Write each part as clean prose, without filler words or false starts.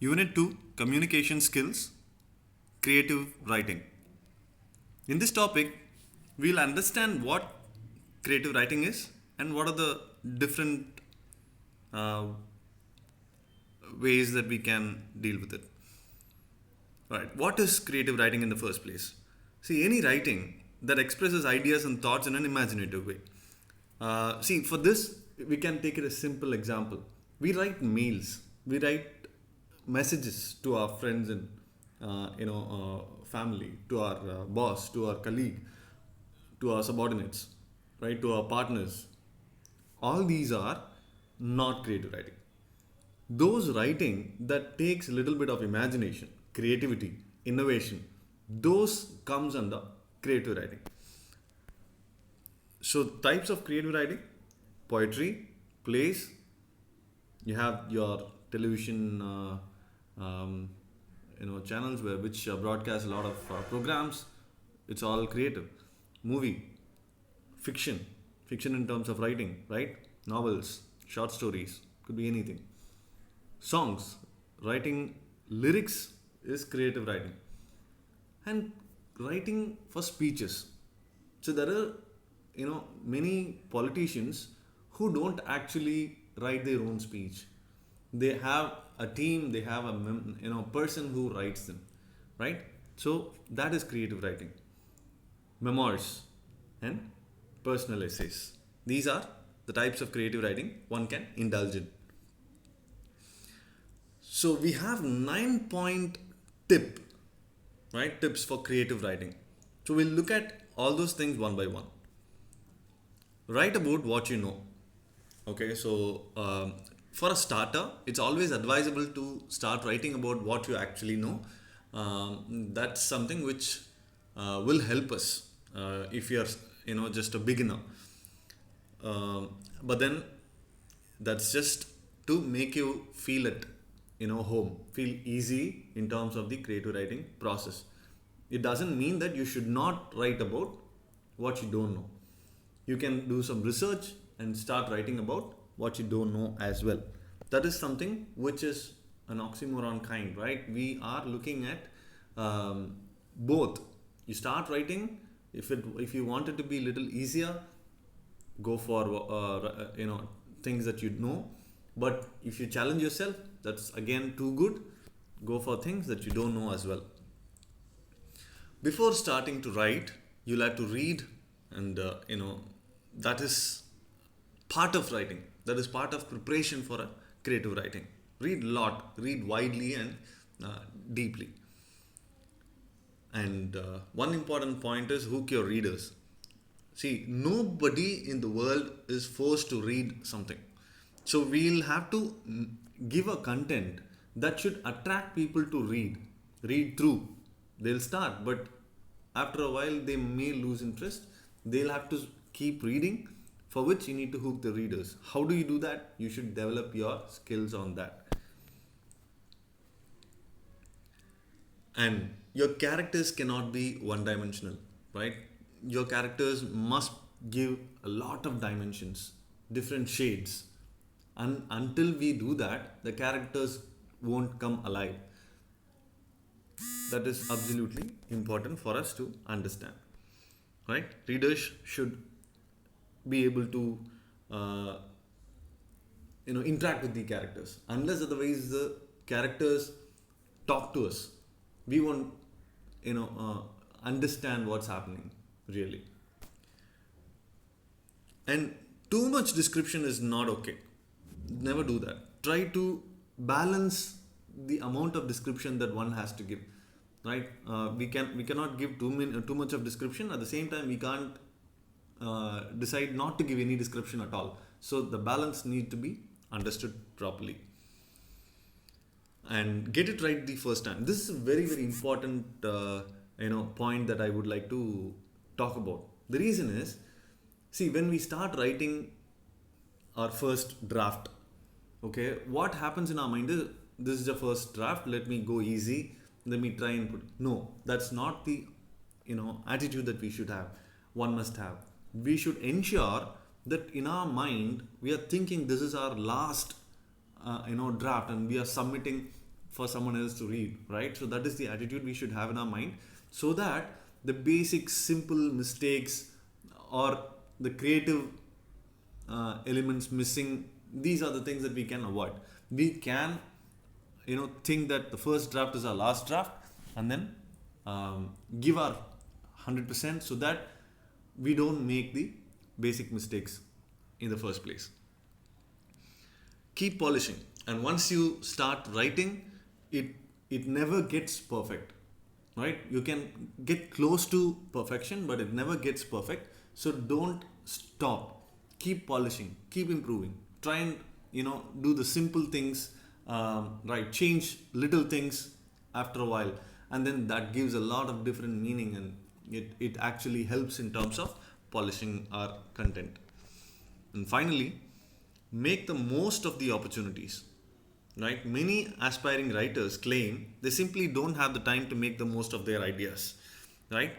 Unit 2, Communication Skills, Creative Writing. In this topic, we'll understand what creative writing is and what are the different uh, ways that we can deal with it. Right. What is creative writing in the first place? See, any writing that expresses ideas and thoughts in an imaginative way. See, for this, we can take it a simple example. We write mails, we write messages to our friends and family, to our boss, to our colleague, to our subordinates, right, to our partners. All these are not creative writing. Those writing that takes a little bit of imagination, creativity, innovation, those comes under creative writing. So types of creative writing: poetry, plays. You have your television, channels which broadcast a lot of programs. It's all creative. Movie, fiction in terms of writing, right? Novels, short stories, could be anything. Songs, writing lyrics is creative writing, and writing for speeches. So there are, many politicians who don't actually write their own speech. They have a team. They have a person who writes them, right? So that is creative writing. Memoirs and personal essays. These are the types of creative writing one can indulge in. So we have 9 point tip, right? Tips for creative writing. So we'll look at all those things one by one. Write about what you know. Okay, so for a starter, it's always advisable to start writing about what you actually know. That's something which will help us if you're just a beginner. But then that's just to make you feel at home, feel easy in terms of the creative writing process. It doesn't mean that you should not write about what you don't know. You can do some research and start writing about what you don't know as well. That is something which is an oxymoron kind, right? We are looking at both. You start writing. If you want it to be a little easier, go for things that you know. But if you challenge yourself, that's again too good. Go for things that you don't know as well. Before starting to write, you'll have to read, and that is part of writing. That is part of preparation for a creative writing. Read a lot, read widely and deeply. And one important point is hook your readers. See, nobody in the world is forced to read something. So we'll have to give a content that should attract people to read through. They'll start, but after a while they may lose interest. They'll have to keep reading, for which you need to hook the readers. How do you do that? You should develop your skills on that. And your characters cannot be one dimensional, right? Your characters must give a lot of dimensions, different shades. And until we do that, the characters won't come alive. That is absolutely important for us to understand, right? Readers should be able to interact with the characters. Unless otherwise the characters talk to us, we won't understand what's happening really. And too much description is not okay. Never do that. Try to balance the amount of description that one has to give, right? We cannot give too much of description. At the same time, we can't decide not to give any description at all. So the balance needs to be understood properly, and get it right the first time. This is a very very important point that I would like to talk about. The reason is, see, when we start writing our first draft, okay, what happens in our mind is, this is the first draft, let me go easy, let me try and put. No, that's not the attitude that we should have. One must have. We should ensure that in our mind we are thinking this is our last draft, and we are submitting for someone else to read, right? So that is the attitude we should have in our mind, so that the basic simple mistakes or the creative elements missing, these are the things that we can avoid. We can, think that the first draft is our last draft, and then give our 100% so that we don't make the basic mistakes in the first place. Keep polishing, and once you start writing, it never gets perfect, right? You can get close to perfection, but it never gets perfect. So don't stop. Keep polishing, keep improving. Try and do the simple things, right? Change little things after a while, and then that gives a lot of different meaning, and it actually helps in terms of polishing our content. And finally, make the most of the opportunities, right? Many aspiring writers claim they simply don't have the time to make the most of their ideas, right?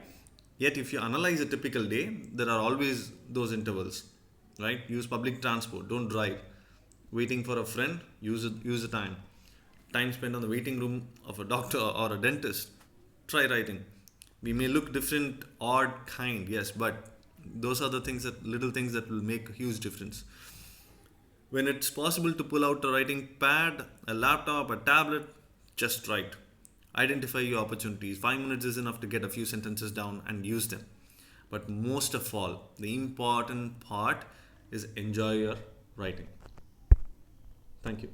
Yet if you analyze a typical day, there are always those intervals, right? Use public transport, don't drive. Waiting for a friend, use the time. Time spent on the waiting room of a doctor or a dentist, try writing. We may look different, odd, kind, yes, but those are the little things that will make a huge difference. When it's possible to pull out a writing pad, a laptop, a tablet, just write. Identify your opportunities. 5 minutes is enough to get a few sentences down and use them. But most of all, the important part is enjoy your writing. Thank you.